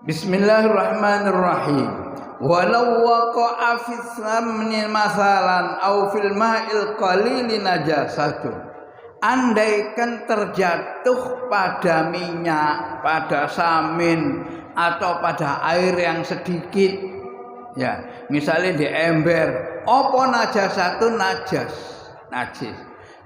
Bismillahirrahmanirrahim. Walau waqa'a fi thamni masalan aw fil ma'il qalili najasatun. Andaikan terjatuh pada minyak, pada samin atau pada air yang sedikit, ya, misalnya di ember, apa najasatun najis.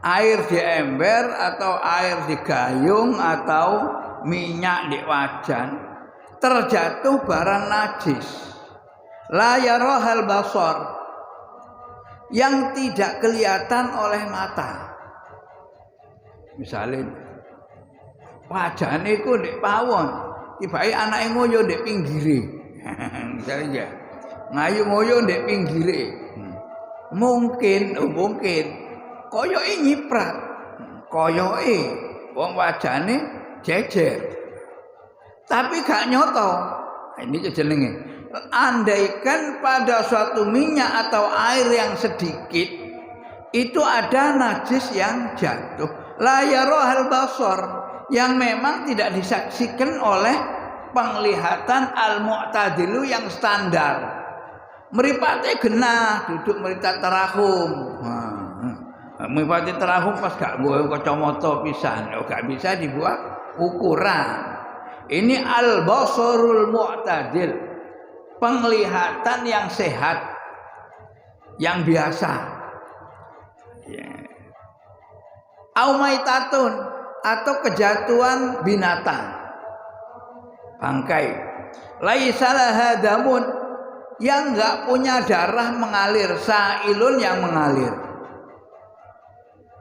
Air di ember atau air di gayung atau minyak di wajan terjatuh barang najis, la yarahal basar, yang tidak kelihatan oleh mata. Misalnya wajane iku ndek pawon, tibake anake ngoyo ndek pinggire. Misalnya ya, ngayu ngoyo ndek pinggire. Mungkin koyoke nyiprat. Koyoke wong wajane jejer. Tapi gak nyoto. Ini jenenge. Andaikan pada suatu minyak atau air yang sedikit itu ada najis yang jatuh, la yarahal basar, yang memang tidak disaksikan oleh penglihatan al-mu'tadilu yang standar. Mripate genah duduk meritat terahum. Mripate terahum pas gak nggawe kacamata pisan, gak bisa dibuat ukuran. Ini al-basarul mu'tadil, penglihatan yang sehat, yang biasa. Aumaitatun, atau kejatuhan binatang, bangkai. Laisa laha damun, yang enggak punya darah mengalir, sailun yang mengalir.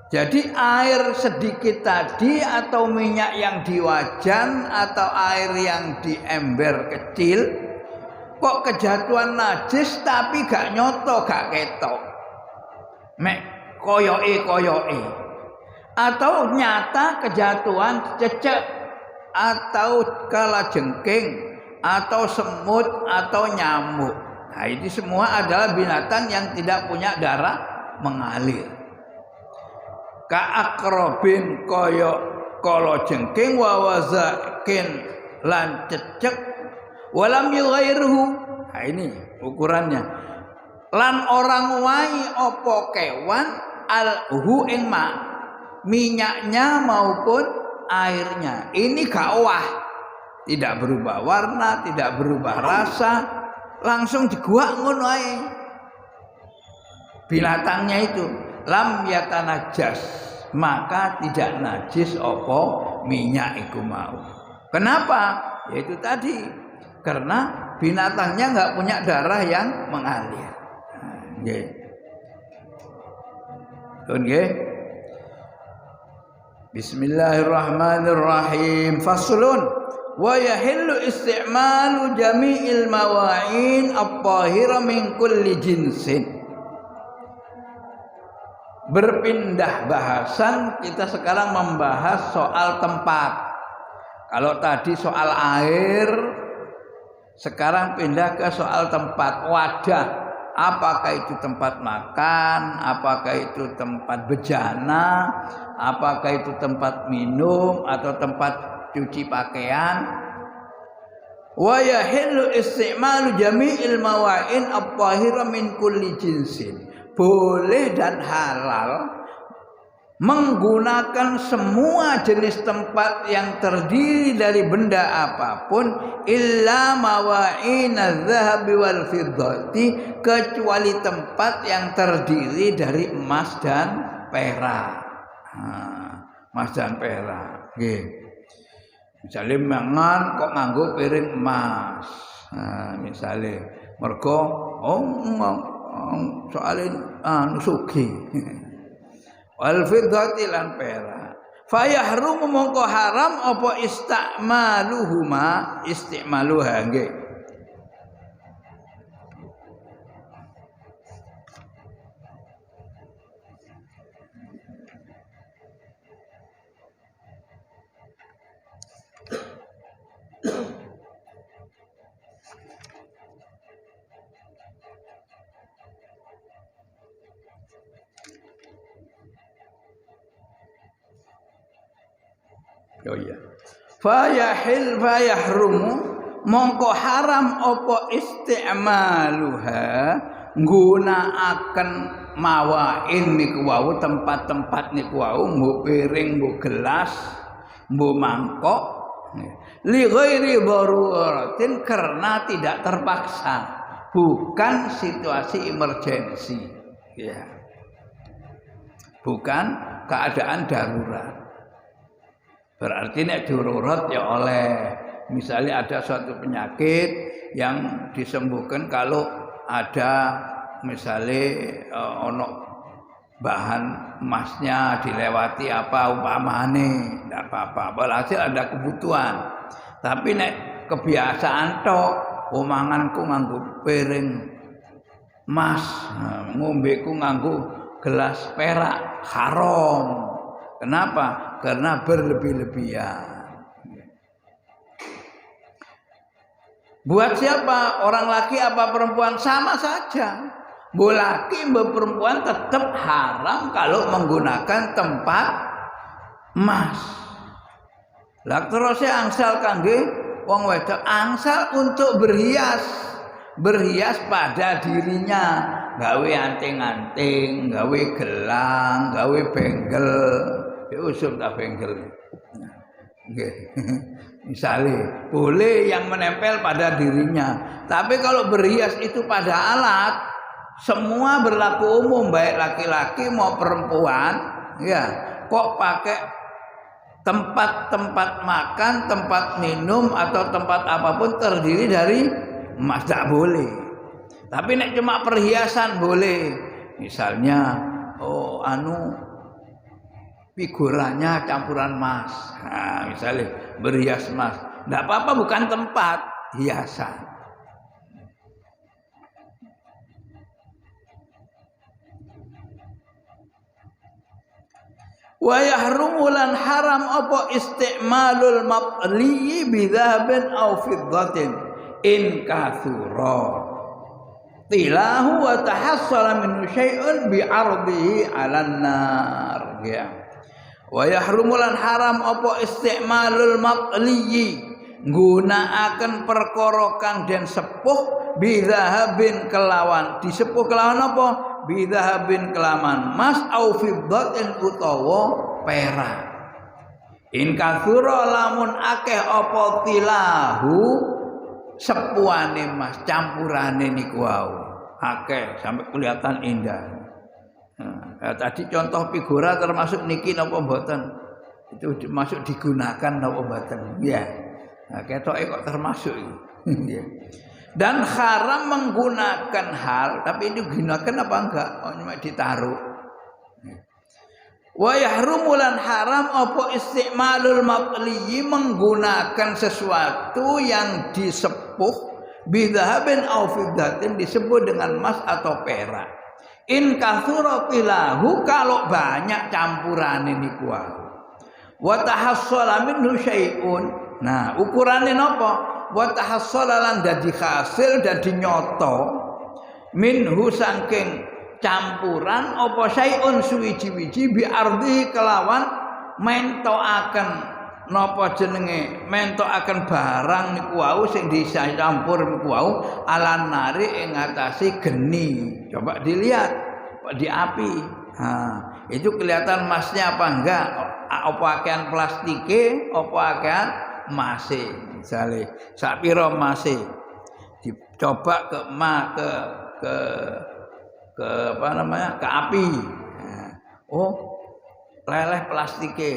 Jadi air sedikit tadi atau minyak yang di wajan atau air yang di ember kecil kok kejatuhan najis tapi gak nyoto, gak ketok, mek koyoke, atau nyata kejatuhan cecek atau kalajengking atau semut atau nyamuk. Nah, ini semua adalah binatang yang tidak punya darah mengalir. Kaakrobin koyo kalajengking wa wazakin lan cecek walam yughairuhu. Nah, ini ukurannya. Lan orang wae apa kewan alhu ing ma, minyaknya maupun airnya. Ini gak wah, tidak berubah warna, tidak berubah rasa, langsung diguak ngono ae. Binatangnya itu lam yatanajas, maka tidak najis apa minyak iku mau. Kenapa? Yaitu tadi, karena binatangnya enggak punya darah yang mengalir. Nggih. Nggih. Bismillahirrahmanirrahim. Faslun wa yahillu isti'malu jami'il mawa'in at-tahira min kulli jinsin. Berpindah bahasan, kita sekarang membahas soal tempat. Kalau tadi soal air, sekarang pindah ke soal tempat, wadah. Apakah itu tempat makan, apakah itu tempat bejana, apakah itu tempat minum atau tempat cuci pakaian. Wa yahillu isti'malu jami'il mawa'in at-tahira min kulli jinsin. Boleh dan halal menggunakan semua jenis tempat yang terdiri dari benda apapun illa mawa'ina dzahabi wal fiddati, kecuali tempat yang terdiri dari emas dan perak. Emas dan perak. Nggih. Misale mangan kok nganggo piring emas. Misale mergo soalnya sugih. Wal fiddati lan perak. Fa yahrum mongko haram apa istimaluha nggih. Oh iya. Fayahrumu mongko haram apa isti'maluha nggunakaken mawain niku wau tempat-tempat niku wau mbok piring mbok gelas mbok mangkok li ghairi daruratin karena tidak terpaksa, bukan situasi emergensi ya, bukan keadaan darurat. Berarti nek darurat ya oleh, misalnya ada suatu penyakit yang disembuhkan kalau ada misalnya ono bahan emasnya dilewati apa umpamane ndak apa-apa, berarti ada kebutuhan. Tapi nek kebiasaan tok omanganku nganggo piring emas, ngombeku nganggo gelas perak, haram. Kenapa? Karena berlebih-lebihan. Buat siapa? Orang laki apa perempuan sama saja. Bu laki bu perempuan tetap haram kalau menggunakan tempat emas. Lah terus angsal kangge wong wedok angsal untuk berhias. Berhias pada dirinya, gawe anting-anting, gawe gelang, gawe bengkel. Diusum tak bengkel. Nggih. Misalnya boleh yang menempel pada dirinya, tapi kalau berhias itu pada alat, semua berlaku umum, baik laki-laki mau perempuan, ya. Kok pakai tempat-tempat makan, tempat minum atau tempat apapun terdiri dari emas, tidak boleh. Tapi nek cuma perhiasan boleh. Misalnya, figuranya campuran emas. Nah, misalnya berhias emas. Tidak apa-apa, bukan tempat, hiasan. Wa yahrumu lan haram apa isti'malul maqli bi dhahabin aw fiddatin in kathura tilahu wa tahassala min syai'un bi ardihi 'alan nar ya. Wa yahrumu lan haram apa isti'malul maqli nggunakaken perkara kang den sepuh bi dhahabin kelawan disepuh kelawan apa? Bidhahabin kelaman mas au fiddatin utawa perak. In kathura lamun akeh apa tilahu sepuane mas campurane niku wau akeh sampai kelihatan indah. Nah, tadi contoh figura termasuk niki napa mboten? Itu masuk digunakan napa mboten? Ya. Nah, ketoke kok termasuk iki. Ya. Dan haram menggunakan hal, tapi itu digunakan apa enggak? Oh, cuma ditaruh. Wa yahrumulan haram apa isti'malul maqli menggunakan sesuatu yang disepuh bidhahabin aw fiddatin disebut dengan emas atau perak. In kathura tilahu kalau banyak campuran ini kuah. Wa tahassala minhu syai'un. Nah, ukurannya napa? Wa tahassala lan dadi hasil dadi nyoto minhu saking campuran apa syai'un suwiji-wiji bi ardi kelawan mentokaken napa jenenge mentokaken barang niku wau sing dicampur niku wau alan nari ing ngatasi geni. Coba dilihat di api. Nah, itu kelihatan emasnya apa enggak? Apa akean plastike, apa akean masih misalnya sapiro masih dicoba ke apa namanya ke api. Nah, leleh plastike.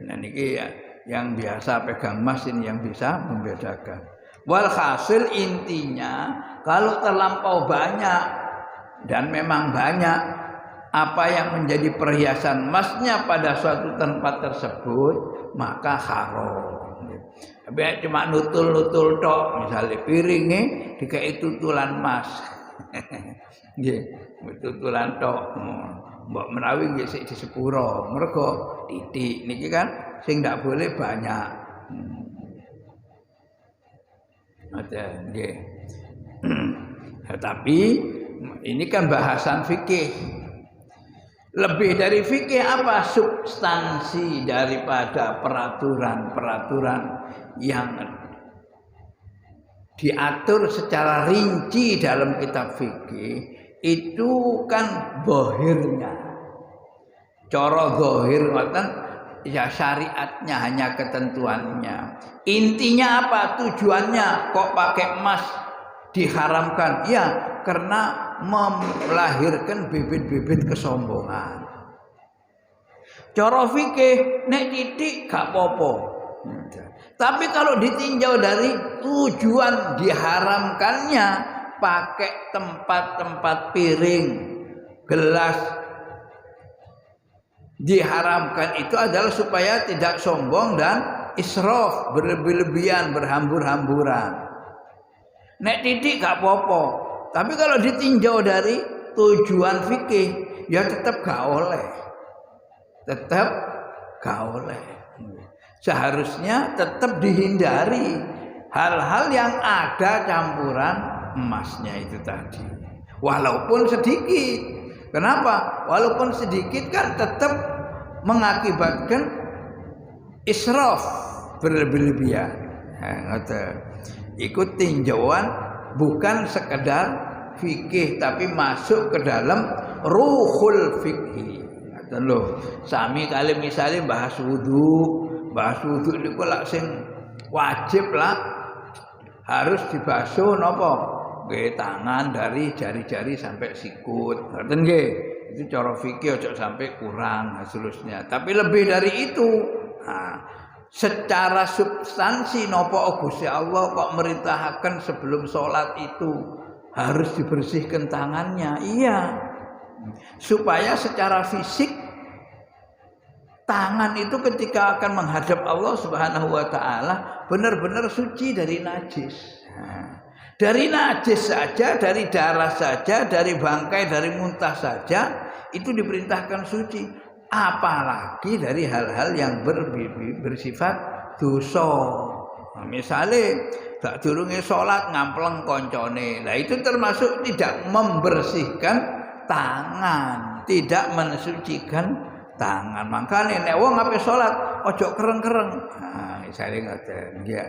Nah niki ya, yang biasa pegang emas ini yang bisa membedakan. Walhasil intinya kalau terlampau banyak dan memang banyak apa yang menjadi perhiasan emasnya pada suatu tempat tersebut maka haram. Tapi cuma nutul-nutul tok, misalnya piringnya dikai tutulan emas. Nggih, tutulan tok. Mbok menawi nggih sik di sepuro, mergo titik niki kan sing ndak boleh banyak. Ada nggih. Tapi ini kan bahasan fikih. Lebih dari fikih apa? Substansi daripada peraturan-peraturan yang diatur secara rinci dalam kitab fikih itu kan zahirnya. Cara zahir ngoten ya syariatnya hanya ketentuannya. Intinya apa? Tujuannya kok pakai emas diharamkan? Ya, karena melahirkan bibit-bibit kesombongan. Cara fikih nek titik gak apa-apa. Tapi kalau ditinjau dari tujuan diharamkannya pakai tempat-tempat piring, gelas diharamkan itu adalah supaya tidak sombong dan israf, berlebih-lebihan, berhambur-hamburan. Nek titik gak apa-apa. Tapi kalau ditinjau dari tujuan fikih ya tetap gak oleh. Tetap gak oleh. Seharusnya tetap dihindari hal-hal yang ada campuran emasnya itu tadi. Walaupun sedikit. Kenapa? Walaupun sedikit kan tetap mengakibatkan israf, berlebih-lebihan. Ikut tinjauan bukan sekedar fikih tapi masuk ke dalam ruhul fikih. Loh, sami kali misalnya bahas wudu niku lak sing wajib lah harus dibasuh napa? Nggih, tangan dari jari-jari sampai sikut. Ngoten nggih. Itu cara fikih aja sampai kurang seterusnya. Tapi lebih dari itu. Nah, secara substansi napa Gusti Allah kok merintahkan sebelum sholat itu harus dibersihkan tangannya. Iya. Supaya secara fisik tangan itu ketika akan menghadap Allah Subhanahu wa taala benar-benar suci dari najis. Nah, dari najis saja, dari darah saja, dari bangkai, dari muntah saja itu diperintahkan suci. Apalagi dari hal-hal yang bersifat dosa. Nah, misalnya tak durunge salat ngampleng koncone. Nah, itu termasuk tidak membersihkan tangan, tidak mensucikan tangan. Makanya nek wong ape salat ojo kereng-kereng. Nah, misalnya ngoten ya.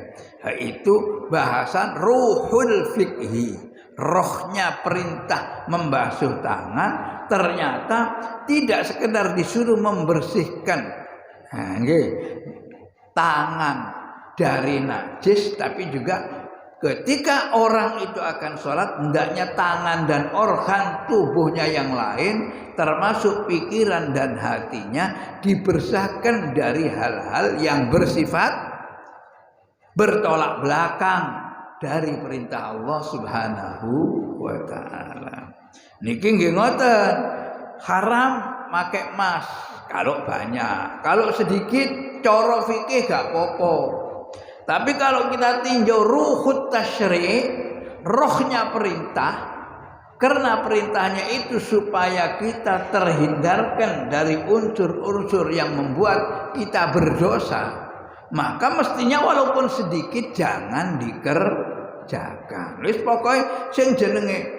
Itu bahasan ruhul fikhi. Rohnya perintah membasuh tangan ternyata tidak sekedar disuruh membersihkan tangan dari najis, tapi juga ketika orang itu akan sholat, hendaknya tangan dan organ tubuhnya yang lain, termasuk pikiran dan hatinya, dibersihkan dari hal-hal yang bersifat bertolak belakang dari perintah Allah Subhanahu wa ta'ala. Niki nggih ngoten, haram pakai emas kalau banyak, kalau sedikit cara fikih gak apa-apa. Tapi kalau kita tinjau ruhut tasyri', rohnya perintah, karena perintahnya itu supaya kita terhindarkan dari unsur-unsur yang membuat kita berdosa, maka mestinya walaupun sedikit jangan dikerjakan. Wis pokoke sing jenenge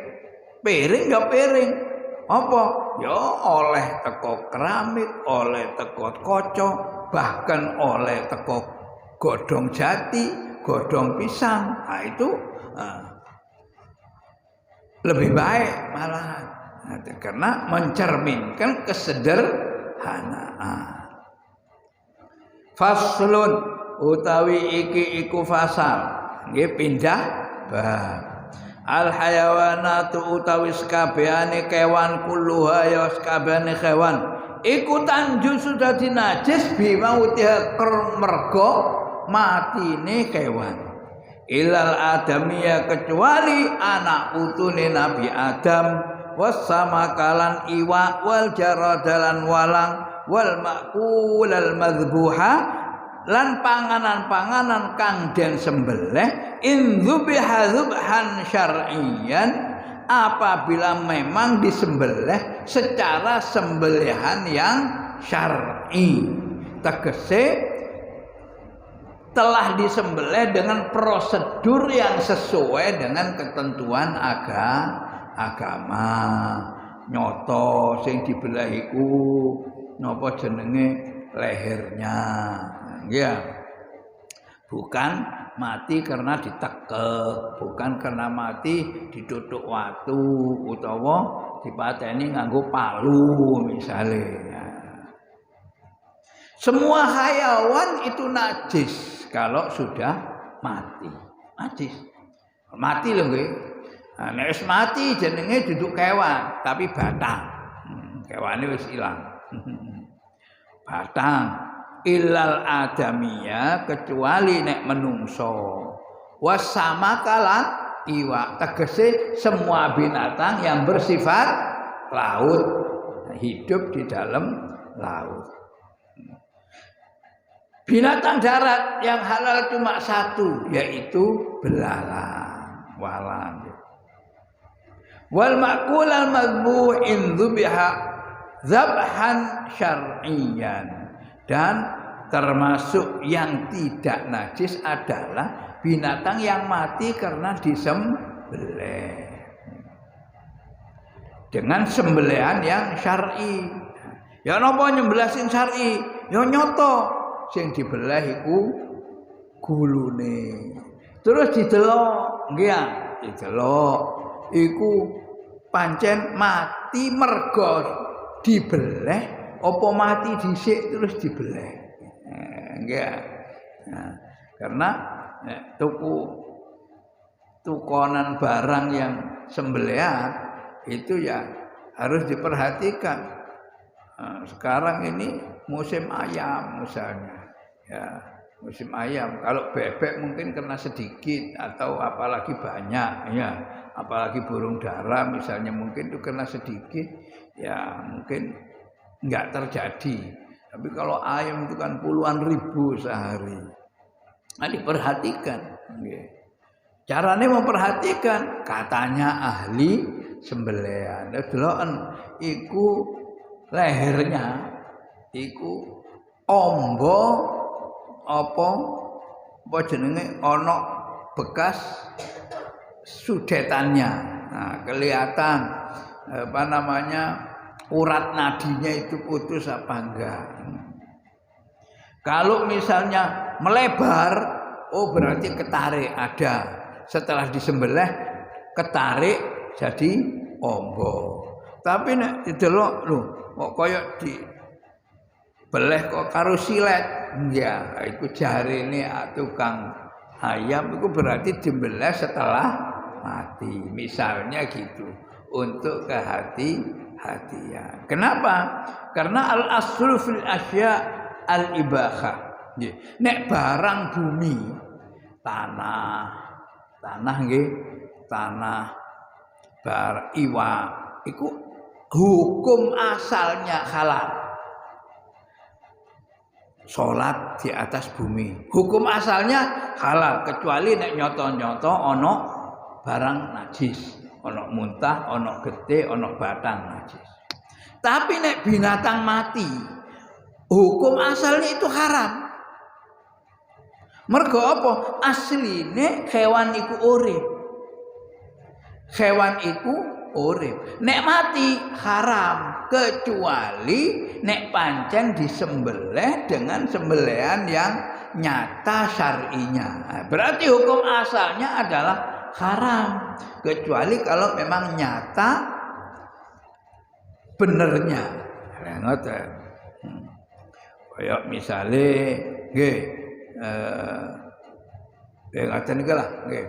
piring ya piring. Apa? Ya oleh teko keramik, oleh teko kaca, bahkan oleh teko godhong jati, godhong pisang. Nah itu lebih baik malah. Karena mencerminkan kesederhanaan. Faslun utawi iki iku fasal. Nggih pindah bab. Al hayawanatu utawi sakabehane kewan kulluha ya sakabehane kewan iku tanju sudah dinajis bimautiha mergo matine kewan. Ilal adamiya kecuali anak putune Nabi Adam wasama kalan iwa wal jaradalan walang wal ma'kul al madhbuha lan panganan-panganan kang den sembelih in dzubiha dzubhan syar'iyyan apabila memang disembelih secara sembelihan yang syar'i, tegese telah disembelih dengan prosedur yang sesuai dengan ketentuan agama. Nyoto sing dibelah iku napa jenenge lehernya, ya. Bukan mati karena ditekek, bukan karena mati ditutuk watu utawa dipateni nganggo palu misalnya. Semua hayawan itu najis kalau sudah mati. Najis. Mati lho nggih. Nah, nek wis mati jenenge duduk kewan, tapi batang. Kewane wis ilang. Batang illal adamiyah kecuali nek menungso. Wasama kalan iwa tegese semua binatang yang bersifat laut, hidup di dalam laut. Binatang darat yang halal cuma satu, yaitu belalang, walang. Wal ma'kul al madbuh in dzubiha dzabhan syar'iyyan. Dan termasuk yang tidak najis adalah binatang yang mati karena disembelih. Dengan sembelihan yang syar'i. Ya napa nyembelih sing syar'i? Ya nyoto. Sing dibelah iku gulune. Terus didelok, nggih ya, didelok. Iku pancen mati mergo dibelah apa mati dhisik terus dibelah. Nggih ya. Nah, karena tukonan barang yang sembelihan itu ya harus diperhatikan. Nah, sekarang ini musim ayam misalnya, ya musim ayam. Kalau bebek mungkin kena sedikit atau apalagi banyak, ya apalagi burung dara misalnya mungkin itu kena sedikit, ya mungkin nggak terjadi. Tapi kalau ayam itu kan puluhan ribu sehari. Nah diperhatikan. Caranya memperhatikan, katanya ahli sembelihan. Deloken iku lehernya iku ombo apa jenenge ana bekas sudetannya. Nah, kelihatan apa namanya urat nadinya itu putus apa enggak. Kalau misalnya melebar, oh berarti ketarik ada. Setelah disembelih ketarik jadi ombo. Tapi nek didelok lho kok koyo di beleh kok karo silet, ya itu jarine tukang ayam itu berarti dibeleh setelah mati, misalnya gitu, untuk kehati-hatian. Kenapa? Karena al aslu fil asya al ibahah. Nek barang bumi, tanah nggih, tanah bar iwa, iku hukum asalnya halal. Sholat di atas bumi hukum asalnya halal kecuali nek nyoto-nyoto ono barang najis, ono muntah, ono getih, ono batang najis. Tapi nek binatang mati hukum asalnya itu haram. Mergo apa? Asline hewan iku urip. Hewan iku urip. Nek mati haram kecuali nek pancen disembelih dengan sembelihan yang nyata syar'inya. Berarti hukum asalnya adalah haram kecuali kalau memang nyata benernya. Ngoten. Kayak misale nggih ngaten iki lah nggih.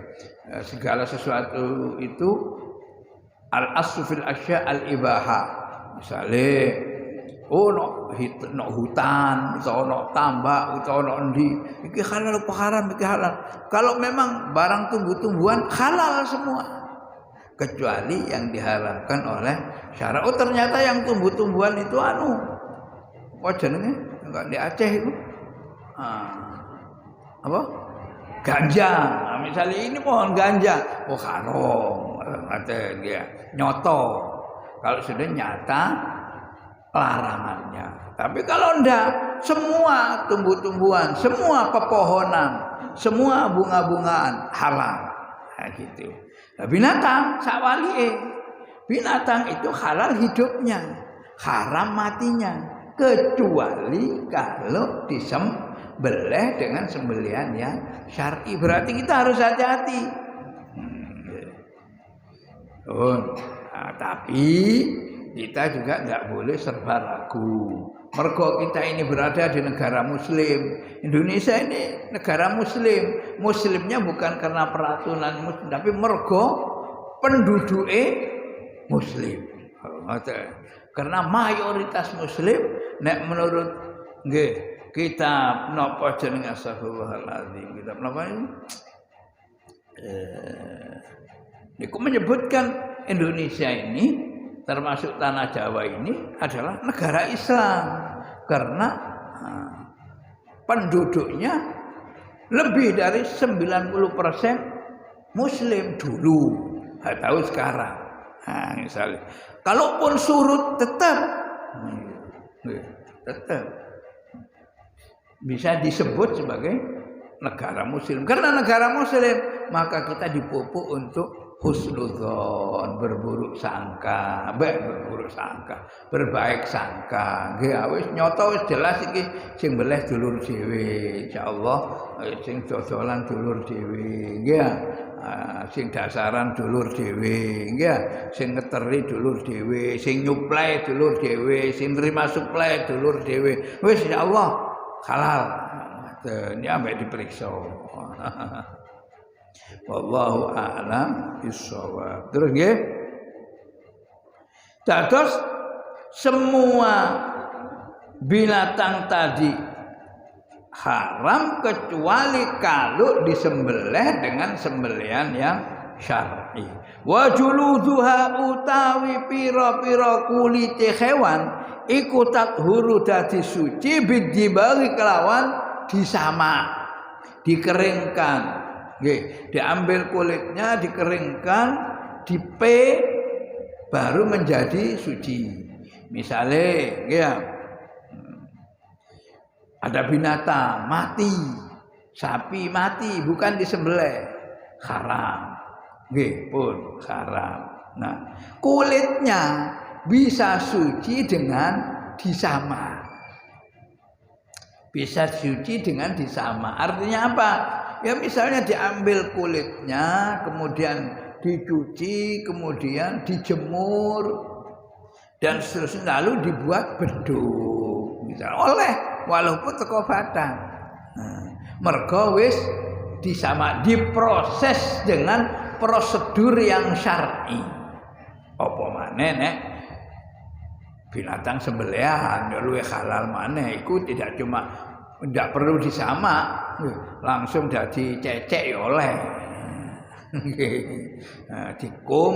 Segala sesuatu itu al-aslu fil asya al-ibaha. Misale ono hutan, ono tambak, ono endi, iki halal apa haram, iki halal. Kalau memang barang tumbuh-tumbuhan halal semua. Kecuali yang diharamkan oleh syara. Oh ternyata yang tumbuh-tumbuhan itu apa jenenge? Enggak di Aceh itu. Apa? Ganja. Nah, misalnya ini pohon ganja, oh haram. Ada dia nyoto. Kalau sudah nyata larangannya. Tapi kalau enggak, semua tumbuh-tumbuhan, semua pepohonan, semua bunga-bungaan halal. Nah, gitu. Nah, binatang sakwalihe. Binatang itu halal hidupnya, haram matinya, kecuali kalau disembelih dengan sembelihan yang syar'i. Berarti kita harus hati-hati. Tapi kita juga nggak boleh serba ragu. Mergo kita ini berada di negara Muslim. Indonesia ini negara Muslim. Muslimnya bukan karena peraturan Muslim, tapi mergo penduduknya Muslim. Karena mayoritas Muslim, nek menurut kitab napa jenenge astagfirullahaladzim, kitab napa ini? Niku menyebutkan Indonesia ini termasuk tanah Jawa ini adalah negara Islam karena penduduknya lebih dari 90% Muslim dulu, atau sekarang. Nah, misalnya, kalaupun surut tetap bisa disebut sebagai negara Muslim. Karena negara Muslim, maka kita dipupuk untuk husnudzon, berburuk sangka, berbaik sangka. Nggih wis nyata wis jelas iki sing beleh dulur dhewe. Insyaallah sing dodolan dulur dhewe. Nggih. Sing dasaran dulur dhewe, nggih. Sing ngeteri dulur dhewe, sing nyuplai dulur dhewe, sing nrima suplai dulur dhewe. Wis insyaallah halal. Ini ambek diperiksa. Wallahu a'lam bishawab. Terus nggih. Dados semua binatang tadi haram kecuali kalau disembelih dengan sembelihan yang syar'i. Wa juluduha utawi pira-pira kulite hewan iku tathuru dadi suci bidibari kelawan disamak, dikeringkan. Nggih, diambil kulitnya, dikeringkan, dipe baru menjadi suci. Misalnya, ya, ada binatang mati, sapi mati, bukan disembelih, haram. Nggih, pun haram. Nah, kulitnya bisa suci dengan disamak. Bisa suci dengan disamak. Artinya apa? Ya misalnya diambil kulitnya, kemudian dicuci, kemudian dijemur, dan seterusnya lalu dibuat beduk. Misal oleh walaupun teko batang. Mergo wis disamak, diproses dengan prosedur yang syar'i. Apa maneh nek binatang sembelihan ya luwih halal maneh iku tidak cuma tidak perlu disamak, langsung jadi cecek ya oleh. Dikum,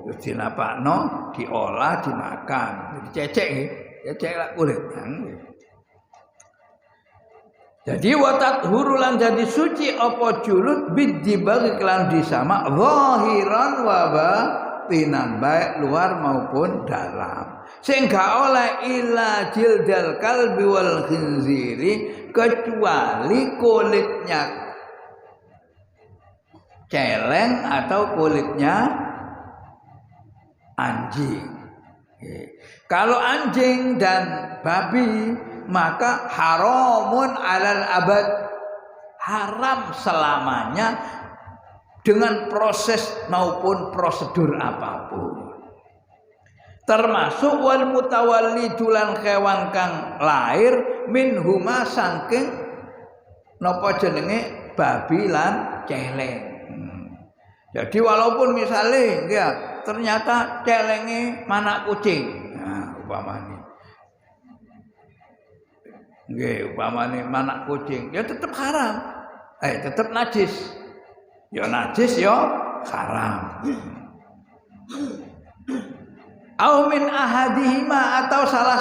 terus dinapakno, diolah, dimakan. Jadi cecek lah kulit. Jadi watat hurulan jadi suci apa julud bidibagi kelan disamak zahiran wa batinan, baik luar maupun dalam. Sehingga oleh ila jildal kalbi wal khinziri, kecuali kulitnya celeng atau kulitnya anjing. Kalau anjing dan babi maka haramun alal abad, haram selamanya dengan proses maupun prosedur apapun. Termasuk wal mutawallidu lan kewan kang lahir minhuma saking napa jenenge babi lan celeng. Jadi walaupun misalnya ya ternyata celenge manak kucing. Nah, upamane. Nggih, upamane manak kucing, ya tetap haram. Tetap najis. Ya najis ya haram. Au min ahadihima, atau salah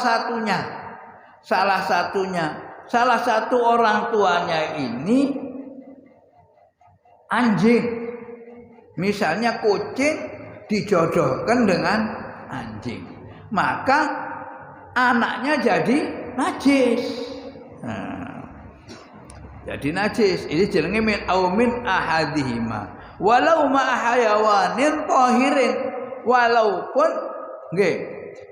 satu orang tuanya ini anjing. Misalnya kucing dijodohkan dengan anjing, maka anaknya jadi najis. Jadi najis. Ini jenenge min au min ahadihima. Walau ma hayawanin tahirin, walaupun nggih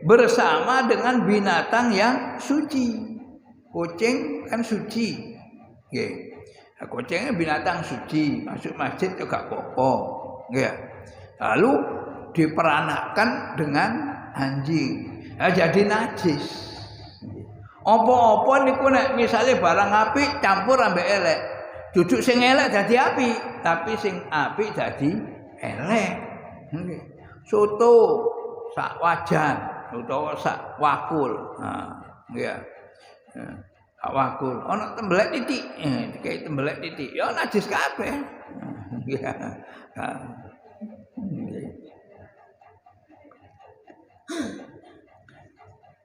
bersama dengan binatang yang suci. Kucing kan suci. Nggih. Kucing binatang suci, masuk masjid juga apa-apa. Nggih. Lalu diperanakkan dengan anjing. Nah, jadi najis. Apa-apa niku nek misale barang apik campur ambek elek. Duduk sing elek dadi apik, tapi sing apik dadi elek. Nggih. Soto sak wajan utawa sak wakul. Nah, nggih. Sak wakul. Ana tembelek titik, dikai tembelek titik. Ya najis kabeh. Nggih.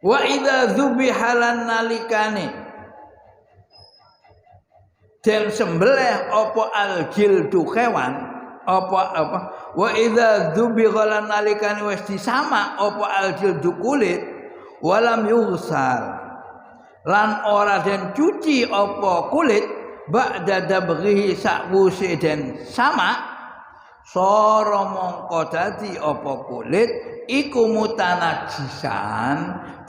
Wa idza dzubiha lan nalikane den sembelih apa aljildu kewan apa wa idza dzubiha lan nalikane wis disamak apa aljildu kulit walam yughsal lan ora den cuci apa kulit ba'da dabghihi sakwuse den samak sara mongko dadi apa kulit iku mutanajisan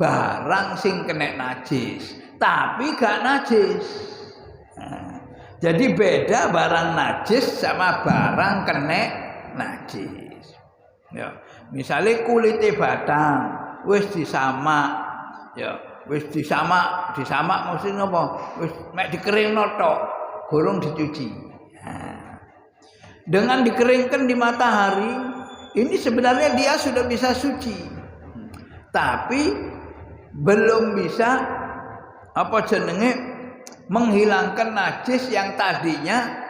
barang sing kena najis tapi gak najis. Nah, jadi beda barang najis sama barang kena najis. Ya, misalnya kulite batang wis disamak, ya wis disamak mesti napa? Wis mek dikeringno tok, gorong dicuci. Nah, dengan dikeringkan di matahari ini sebenarnya dia sudah bisa suci, tapi belum bisa apa jenenge menghilangkan najis yang tadinya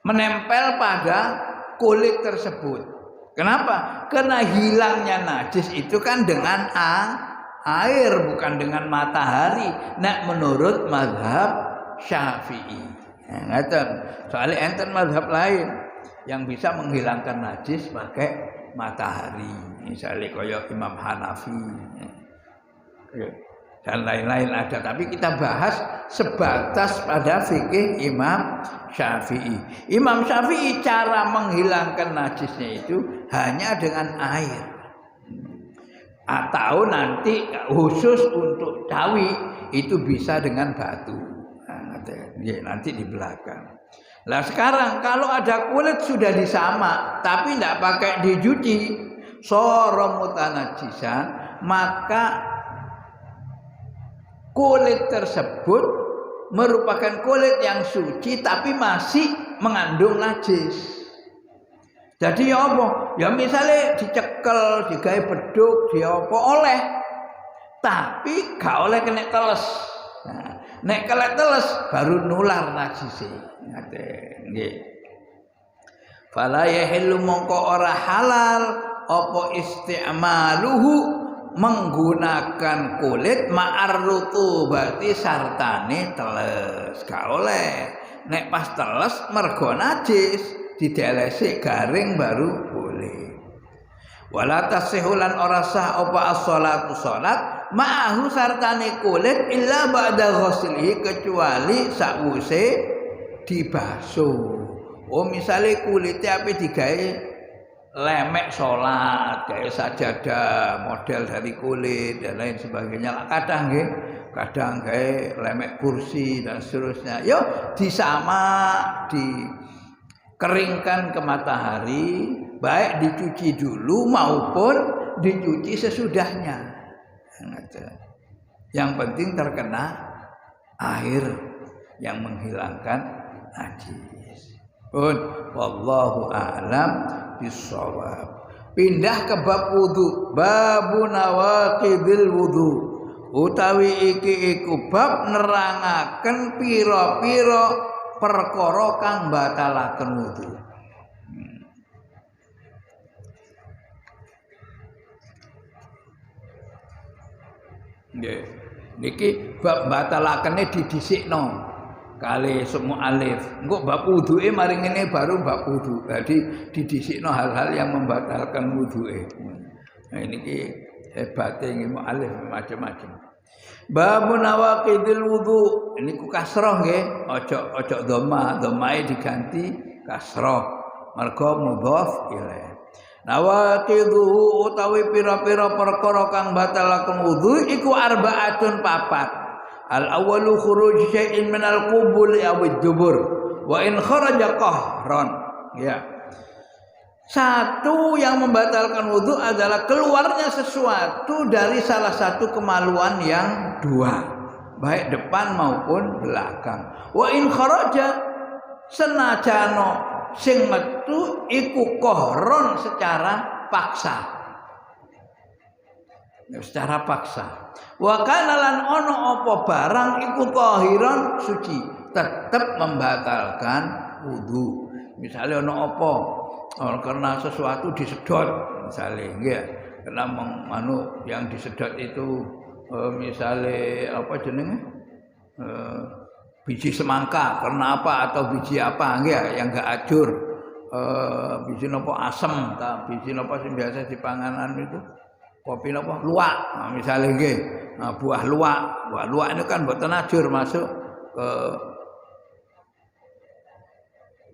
menempel pada kulit tersebut. Kenapa? Karena hilangnya najis itu kan dengan air, bukan dengan matahari. Nek menurut mazhab Syafi'i. Ngaten. Soalnya enten mazhab lain yang bisa menghilangkan najis pakai matahari. Misalnya kaya Imam Hanafi. Dan lain-lain ada, tapi kita bahas sebatas pada fikih Imam Syafi'i. Imam Syafi'i cara menghilangkan najisnya itu hanya dengan air. Atau nanti khusus untuk cawi itu bisa dengan batu. Nanti di belakang. Nah sekarang kalau ada kulit sudah disamak tapi tidak pakai dicuci, sara mutanajisan, maka kulit tersebut merupakan kulit yang suci tapi masih mengandung najis. Jadi ya apa? Ya misalnya dicekel, digawe beduk, dia apa oleh, tapi gak oleh kena teles. Nah, nek kena teles baru nular najise. Nggih. Fala yahillu mongko ora halal apa isti'maluhu menggunakan kulit ma'ar rutubati sartane teles. Gak oleh. Nek pas teles mergo najis. Didelesi garing baru boleh. Wala tasihulan ora sah apa as-shalatu salat ma'ahu sartane kulit illa ba'da ghuslihi kecuali sakwuse dibasuh. Oh misale kulite ape digawe lemek salat, gawe sajadah model dari kulit dan lain sebagainya. Kadang nggih, kadang gawe lemek kursi dan seterusnya. Yo disamak, keringkan ke matahari, baik dicuci dulu maupun dicuci sesudahnya. Yang penting terkena air yang menghilangkan najis. Wallahu a'lam bishawab. Pindah ke bab wudu, babu nawaqidil wudu. Utawi iki iku bab nerangaken pira-pira perkara kang batalaken wudu. Nggih. Niki bab batalakene didhisikno kali semua alif. Engko bab wuduke mari ngene baru bab wudu. Jadi didhisikno hal-hal yang membatalkan wuduke. Nah niki hebate nggih alif macam-macam. Babu nawaqidil wudu ini ku kasroh nggih, ojo dhamma, dhammae diganti kasroh. Mergo mudhaf ilaih. Nawaqidhu utawi pira-pira perkara kang batalaken wudu iku arbaatun papat. Al awwalu khuruj syai'in minal qubul awid dubur wa in kharaja qahran. Ya. Satu yang membatalkan wudu adalah keluarnya sesuatu dari salah satu kemaluan yang dua, baik depan maupun belakang. Wa in kharaja senajano sing metu iku kohron secara paksa. Secara paksa. Wa kana lan ono apa barang iku tahiran suci, tetap membatalkan wudu. Misalnya ono apa? Karena sesuatu disedot misalnya, ya. Karena yang disedot itu misalnya apa jenenge? Biji semangka, karena apa atau biji apa enggak yang enggak ajur, biji nopo asem, biji nopo sing biasa di panganan itu, kopi nopo luwak, nah, misalnya nggih, nah, buah luwak ini kan mboten ajur masuk ke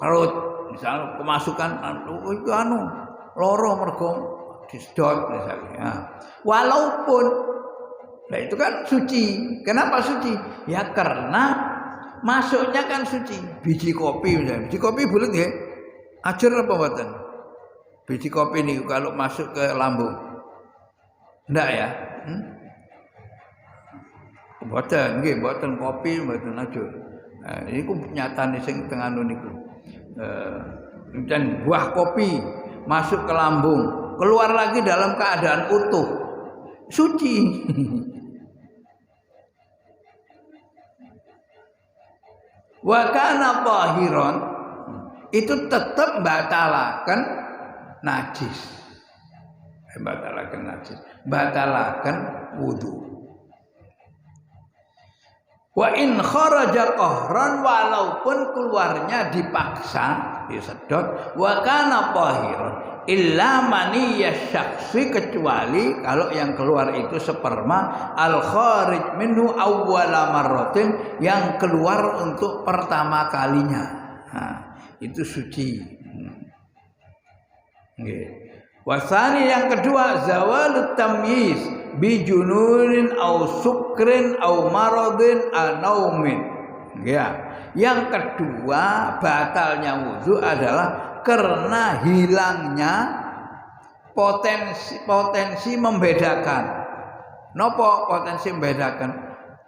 perut, misalnya kemasukan itu loro mergo disedot misalnya, nah, walaupun, nah itu kan suci, kenapa suci? Ya karena masuknya kan suci. Biji kopi misalnya, biji kopi boleh nggih? Ajur apa mboten? Biji kopi ini kalau masuk ke lambung, ndak ya? Mboten nggih, mboten kopi, mboten ajur. Nah, niku nyatane sing teng anu niku. Dan buah kopi masuk ke lambung, keluar lagi dalam keadaan utuh, suci. Wa kana tahiran itu tetap batalaken najis. Batalaken najis, batalaken wudu. Wa in kharaja qahran walaupun keluarnya dipaksa, disedot, wa kana tahiran illa maniyya syakhsi kecuali kalau yang keluar itu sperma al kharij minhu awwala marratin yang keluar untuk pertama kalinya. Nah, itu suci. Nggih. Wasani yang kedua zawalut tamyiz bi jununin au sukrin au maradin au naumin. Ya. Yang kedua batalnya wudu adalah karena hilangnya potensi membedakan. Napa potensi membedakan?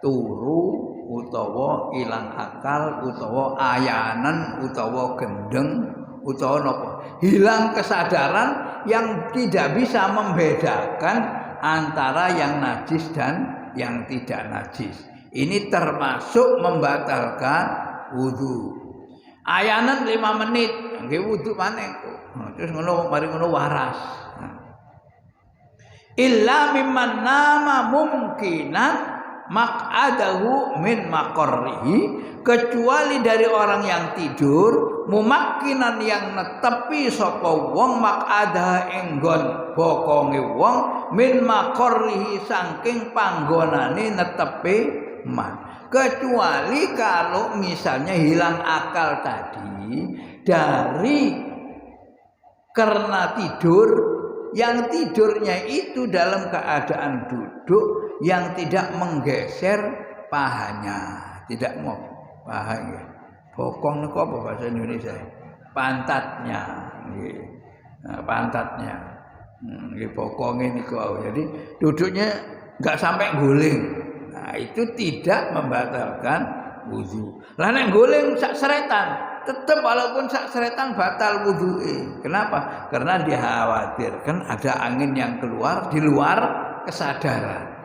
Turu utawa ilang akal utawa ayanan utawa gendeng utawa napa? Hilang kesadaran yang tidak bisa membedakan antara yang najis dan yang tidak najis. Ini termasuk membatalkan wudu. Ayanan 5 menit nggih wudu maneh kok. Terus ngono mari ngono waras. Illa mimman nama mumkinan maq'adahu min maqarrihi, kecuali dari orang yang tidur mumakkinan yang netepi sapa wong maq'adah enggon bokonge wong min maqarrihi saking panggonane netepi man. Kecuali kalau misalnya hilang akal tadi dari karena tidur, yang tidurnya itu dalam keadaan duduk yang tidak menggeser pahanya, tidak mau pahanya. Bokong niku apa bahasa Indonesia? Pantatnya, nah, pantatnya, bokongnya niku. Jadi duduknya nggak sampai guling. Nah, itu tidak membatalkan wudu. Lah nek guling sak seretan, tetap walaupun sak seretan batal wudu'e. Kenapa? Karena dikhawatirkan ada angin yang keluar di luar kesadaran.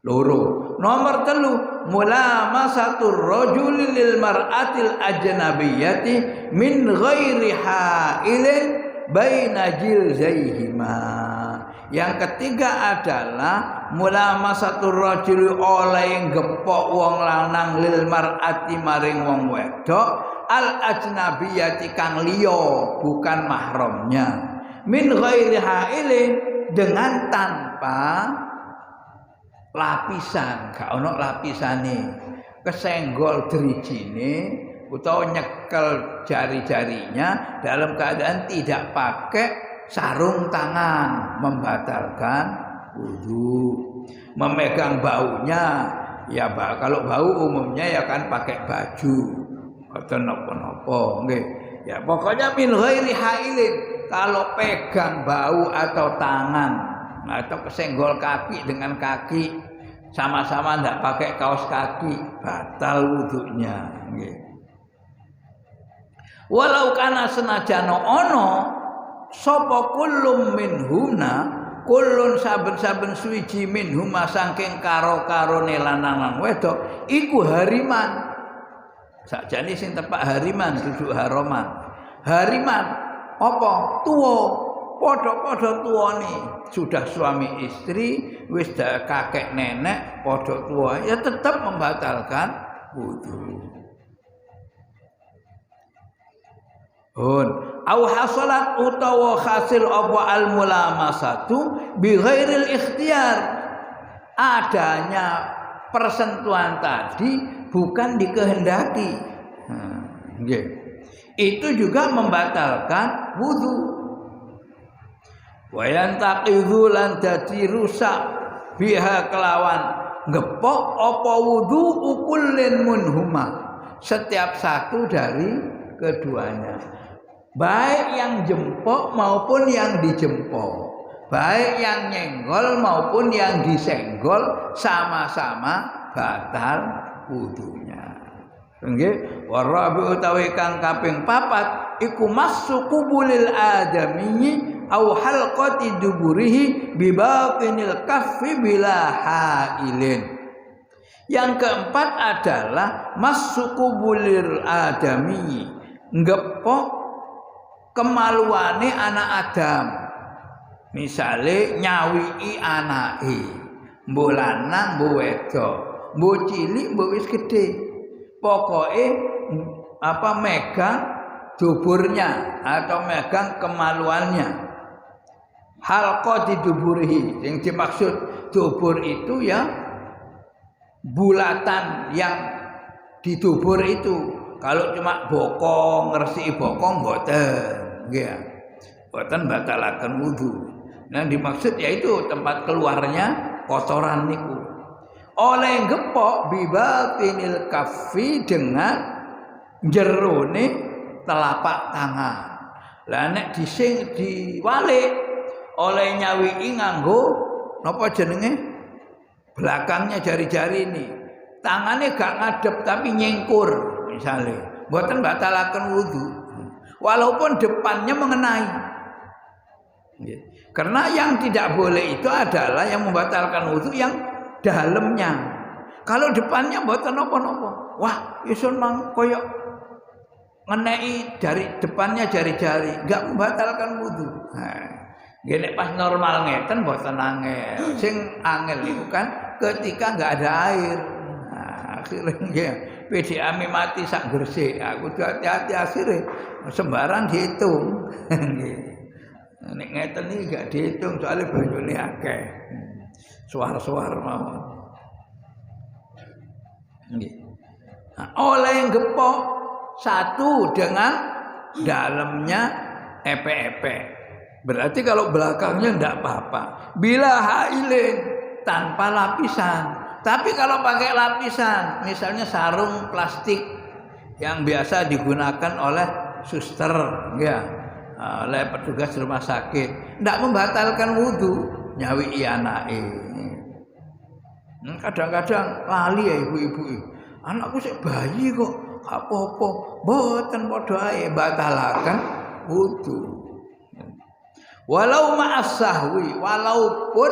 Loro. Nomor 3, mulamasatur rajuli lil mar'atil ajnabiyyati min ghairi ha'ilin baina jilzaihima. Yang ketiga adalah mulamasatur rajuli oleh gepok wong lanang lil mar'ati maring wong wedok al ajnabiyyati kang liya bukan mahramnya min ghairi ha'ilin dengan tanpa lapisan, gak ono lapisane, kesenggol drijine utawa nyekel jari-jarinya dalam keadaan tidak pakai sarung tangan, membatalkan wudu. Memegang baunya, ya kalau bau umumnya ya kan pakai baju atau nopo-nopo, nggih. Ya pokoknya min ghairi hailin, kalau pegang bau atau tangan atau kesenggol kaki dengan kaki sama-sama ndak pakai kaos kaki, batal wudunya, nggih. Walau kana senajana ono sapa kullum minhuna, kulun saben-saben suwiji minhum saking karo-karone lanang lan wedok iku hariman. Sakjane sing tepak hariman duduk haroman. Hariman apa? Tuwa. Padha-padha tuwane. Sudah suami istri, wis kakek nenek, padha tuwa, ya tetap membatalkan wudu. Au hasalat utawa hasil apa al mulamasatu bi ghairil ikhtiyar, adanya persentuhan tadi bukan dikehendaki. Nggih. Itu juga membatalkan wudu. Wa yantaqidu lan dadi rusak biha kelawan ngepok apa wudu ukullin munhuma, setiap satu dari keduanya. Baik yang jempok maupun yang dijempok, baik yang nyenggol maupun yang disenggol, sama-sama batal wudunya. Nggih, warabi utawi kang kaping papat iku masukubulil adami au halqati duburihi bi batinil kaffi bila hailin. Yang keempat adalah masukubulil adami, ngepok kemaluane anak Adam. Misale nyawiki anake, mbok lanang mbok wedok, mbok cilik mbok wis gedhe. Pokoke megang duburnya atau megang kemaluannya. Halqa di duburihi, yang dimaksud dubur itu ya bulatan yang di dubur itu. Kalau cuma bokong, ngresiki bokong mboten, nggih. Mboten batalaken wudu. Nah, dimaksud yaitu tempat keluarnya kotoran niku. Oleh gepok bibatinil kaffi, dengan jerone telapak tangan. Lah nek diwalik oleh nyawiki nganggo napa jenenge? Belakangnya jari-jari ini. Tangannya gak ngadep tapi nyengkur. Misalnya, mboten batalaken wudu, walaupun depannya mengenai. Karena yang tidak boleh itu adalah yang membatalkan wudu yang dalamnya. Kalau depannya mboten napa-napa, wah isun mang koyok ngenei dari depannya jari-jari, enggak membatalkan wudu. Gini pas normal ngeten mboten angel. Sing angel itu kan ketika enggak ada air. Akhirnya PDA mati sak gresik. Aku hati-hati akhirnya sembarang dihitung. Nek ngeten iki gak dihitung soalnya banyune akeh. Suar-suar mawon. Nggih. Oleh gepok satu dengan dalamnya epe-epe. Berarti kalau belakangnya ndak apa-apa. Bila hailin, tanpa lapisan. Tapi kalau pakai lapisan, misalnya sarung plastik yang biasa digunakan oleh suster, ya, oleh petugas rumah sakit, tidak membatalkan wudu, nyawiki anake. Kadang-kadang lali ya ibu-ibu, anakku sik bayi kok, apa-apa, mboten padha ae batalaken wudu. Walau ma'as sahwi, walaupun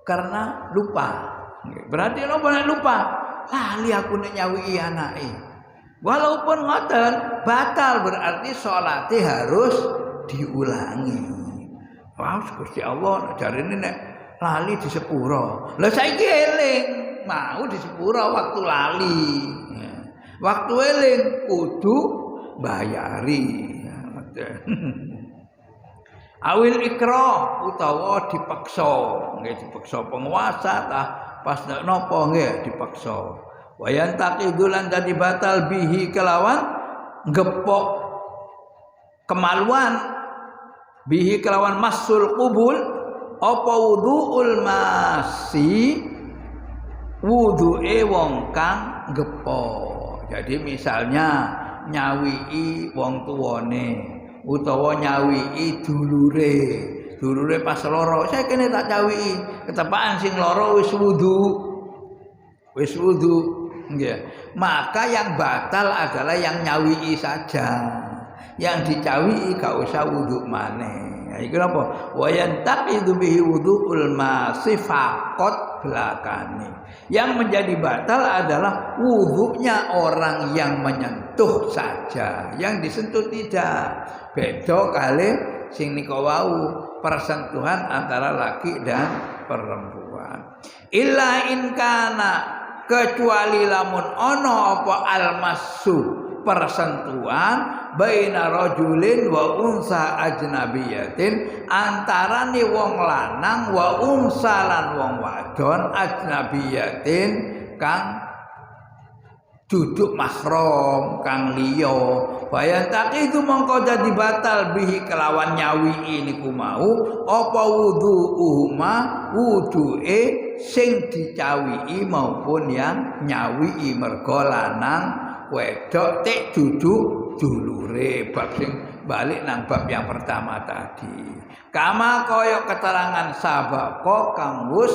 karena lupa. Berarti lo boleh lupa, lali aku nek nyawiki anake. Walaupun ngoten batal, berarti salate harus diulangi. Wah, Gusti Allah jarine nek lali di sepuro. Lah saiki eling, mau di sepuro waktu lali. Waktu eling kudu bayari. Awil ikrah utawa dipaksa, nggih dipaksa penguasa tah pas napa nggih dipaksa. Wa yantaqidu lan dadi batal bihi kelawan gepok kemaluan, bihi kelawan masul qubul apa wuduul masi wudu'e wong kang gepok. Jadi misalnya nyawii wong tuwane utawa nyawii dulure pas loro, saya kene tak nyawii ketepaan sing loro wis wudu nggih. Maka yang batal adalah yang nyawii saja, yang dicawii gak usah wudu maneh. Nah, iki napa? Wa yantaqidu bihi wudu'ul masi faqat belakani. Yang menjadi batal adalah wudunya orang yang menyentuh saja, yang disentuh tidak. Beda kali sing nika wau persentuhan antara laki dan perempuan. Illa in kana, kecuali lamun ono apa almasu persentuhan baina rajulin wa unsa ajnabiyatin, antarane wong lanang wa unsa lan wong wadon ajnabiyatin kang duduk mahram kang liya. Bayan tak itu mongko dadi batal bihi kelawan nyawi niku mau apa wudu'uhuma wudu'e sing dicawii maupun yang nyawi mergo lanang wedok tek duduk dulure. Bab sing balik nang bab yang pertama tadi, kama kaya keterangan sabako kang wis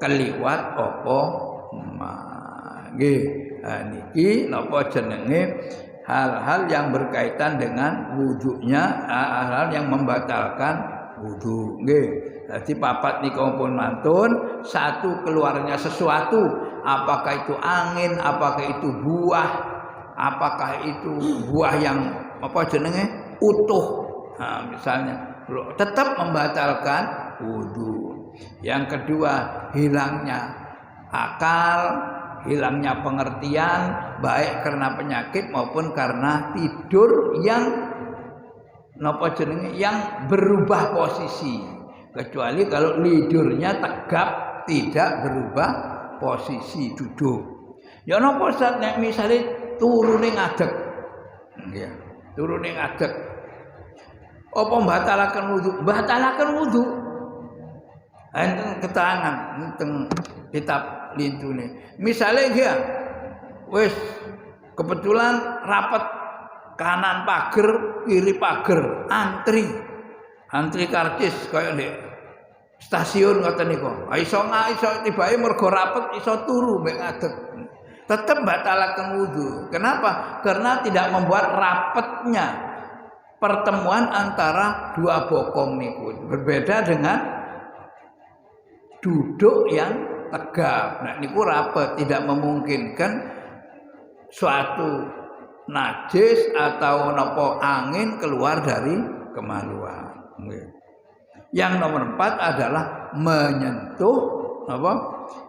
keliwat apa nggih. Niki napa jenenge hal-hal yang berkaitan dengan wudunya, hal-hal yang membatalkan wudu nggih. Jadi papat nika pun mantun, satu keluarnya sesuatu, apakah itu angin, apakah itu buah, apakah itu buah yang apa jenenge utuh. Nah, misalnya tetap membatalkan wudu. Yang kedua, hilangnya akal, hilangnya pengertian baik karena penyakit maupun karena tidur yang napa jenenge yang berubah posisi. Kecuali kalau tidurnya tegap tidak berubah posisi duduk. Ya napa Ustaz nek misale turune ngadeg. Nggih. Turune ngadeg. Apa mbatalaken wudu? Mbatalaken wudu. Enten keterangan teng kitab lintune. Misale dia wis kebetulan rapat kanan pager, kiri pager, antri karcis kaya ndek stasiun ngoten niku. Iso tibake mergo rapet iso turu mek ngadeg. Tetep batalaken wudu. Kenapa? Karena tidak membuat rapetnya pertemuan antara dua bokong niku. Berbeda dengan duduk yang tegap. Nah niku rapet, tidak memungkinkan suatu najis atau nopo angin keluar dari kemaluan. Yang nomor 4 adalah menyentuh apa?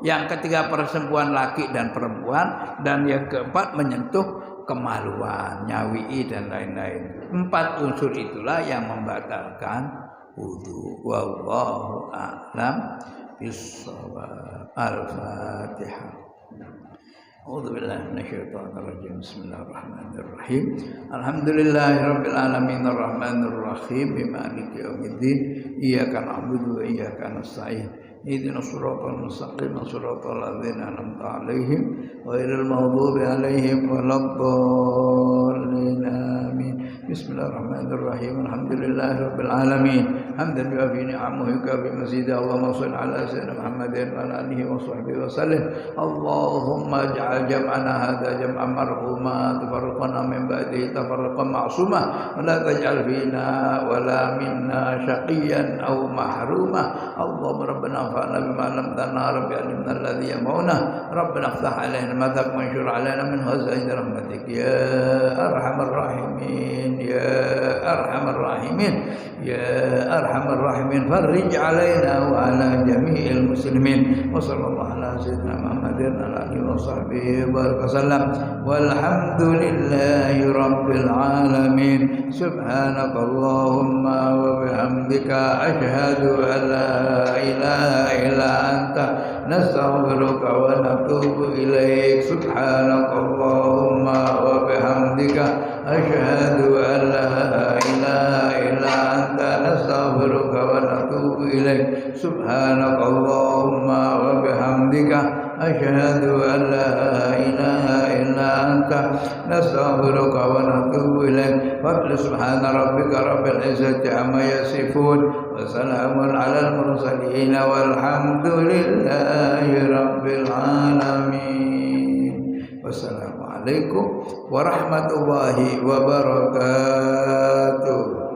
Yang ketiga persembuhan laki dan perempuan, dan yang keempat menyentuh kemaluan, nyawii dan lain-lain. 4 unsur itulah yang membatalkan wudu. Wallahu a'lam bissawab. Al-Fatihah. A'udzu billahi minasyaitonir rajim. Bismillahirrahmanirrahim. Alhamdulillahirabbil alamin arrahmanir rahim maliki yaumiddin. Iyyaka na'budu wa iyyaka nasta'in. Ihdinas siratal mustaqim, siratal ladzina an'amta 'alaihim ghairil maghdubi 'alaihim waladdallin. Amin. Bismillahirrahmanirrahim. Alhamdulillahirabbil alamin. Hamdan yu'afi ni'amahu yukafi mazida. Allahumma shalli 'ala sayyidina Muhammadin wa 'ala alihi wa sahbihi wa sallim. Allahumma ij'al jam'ana hadza jam'an marhuma, tafarraqana min ba'dihi tafarraqan ma'suma, wa la taj'al fina wa la minna shaqiyan aw mahruma. Allahumma rabbana anfa'na bima 'allamtana, rabbi 'allimna alladhi yanfa'una, rabbana iftah 'alaina madhak wa anshur 'alaina min hazaini rahmatik ya arhamar rahimin ya arhamar rahimin ya arhamar rahimin. Farrij 'alaina wa 'ala jami'il muslimin. Wa sallallahu ala sayyidina Muhammad Muhammadin ala alihi wa sahbihi wasallam walhamdulillahi rabbil alamin subhanakallahumma wa bihamdika asyhadu an la ilaha illa anta nastaghfiruka wa natubu ilaik subhanakallahumma wa bihamdika asyhadu an la ilaha illa anta nastaghfiruka wa natubu ilaik subhanakallahumma wa bihamdika asyhadu an la ilaha illa anta nastaghfiruka wa natubu ilaik wa subhana rabbika rabbil izzati amma yasifun wa salamun alal mursalin walhamdulillahi rabbil alamin. Wassalamualaikum warahmatullahi wabarakatuh.